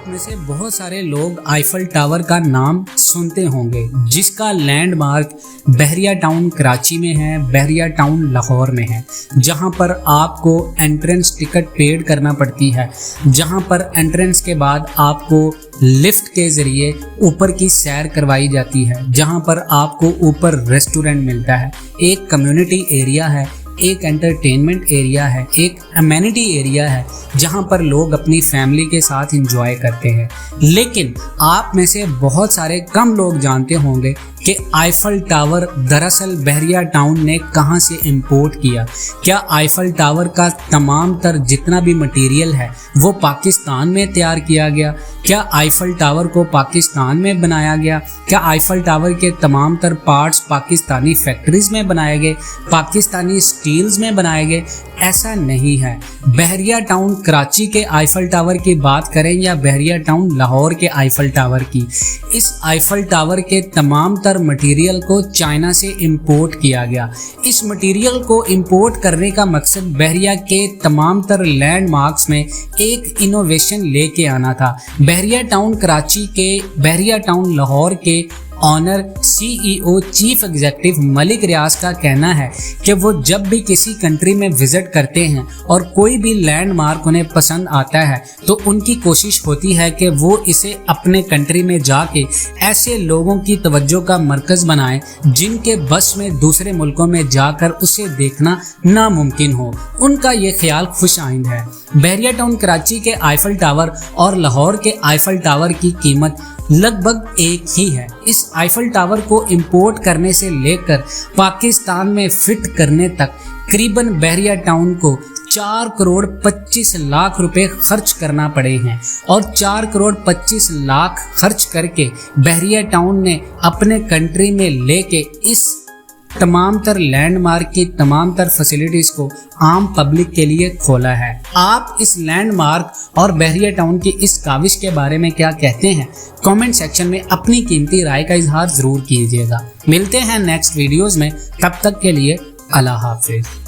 में से बहुत सारे लोग आईफल टावर का नाम सुनते होंगे, जिसका लैंडमार्क बहरिया टाउन कराची में है, बहरिया टाउन लाहौर में है, जहां पर आपको एंट्रेंस टिकट पेड करना पड़ती है, जहां पर एंट्रेंस के बाद आपको लिफ्ट के ज़रिए ऊपर की सैर करवाई जाती है, जहां पर आपको ऊपर रेस्टोरेंट मिलता है, एक कम्युनिटी एरिया है, एक एंटरटेनमेंट एरिया है, एक अमेनिटी एरिया है, जहां पर लोग अपनी फैमिली के साथ एंजॉय करते हैं। लेकिन आप में से बहुत सारे कम लोग जानते होंगे कि आईफल टावर दरअसल बहरिया टाउन ने कहां से इंपोर्ट किया। क्या आईफल टावर का तमाम तर जितना भी मटेरियल है वो पाकिस्तान में तैयार किया गया? क्या आईफल टावर को पाकिस्तान में बनाया गया? क्या आईफल टावर के तमाम तर पार्ट्स पाकिस्तानी फैक्ट्रीज में बनाए गए, पाकिस्तानी स्टील्स में बनाए गए? ऐसा नहीं है। बहरिया टाउन कराची के आईफल टावर की बात करें या बहरिया टाउन लाहौर के आईफल टावर की, इस आईफल टावर के तमाम तर मटेरियल को चाइना से इंपोर्ट किया गया। इस मटेरियल को इंपोर्ट करने का मकसद बहरिया के तमाम तर लैंडमार्क्स में एक इनोवेशन लेके आना था। बहरिया टाउन कराची के, बहरिया टाउन लाहौर के owner CEO chief executive Malik Riaz का कहना है कि वो जब भी किसी कंट्री में विजिट करते हैं और कोई भी लैंडमार्क उन्हें पसंद आता है तो उनकी कोशिश होती है कि वो इसे अपने कंट्री में जाके ऐसे लोगों की तवज्जो का मरकज बनाएं जिनके बस में दूसरे मुल्कों में जाकर उसे देखना नामुमकिन हो। उनका ये ख्याल खुश आइंद है। बहरिया टाउन कराची के आईफल टावर और लाहौर के आईफल टावर की कीमत लगभग एक ही है। इस आईफल टावर को इंपोर्ट करने से लेकर पाकिस्तान में फिट करने तक करीबन बहरिया टाउन को 4 करोड़ 25 लाख रुपए खर्च करना पड़े हैं और 4 करोड़ 25 लाख खर्च करके बहरिया टाउन ने अपने कंट्री में लेके इस तमाम तर लैंडमार्क की तमाम तर फैसिलिटीज़ को आम पब्लिक के लिए खोला है। आप इस लैंडमार्क और बहरिया टाउन की इस काविश के बारे में क्या कहते हैं? कमेंट सेक्शन में अपनी कीमती राय का इजहार ज़रूर कीजिएगा। मिलते हैं नेक्स्ट वीडियोज़ में, तब तक के लिए अल्लाह हाफिज़।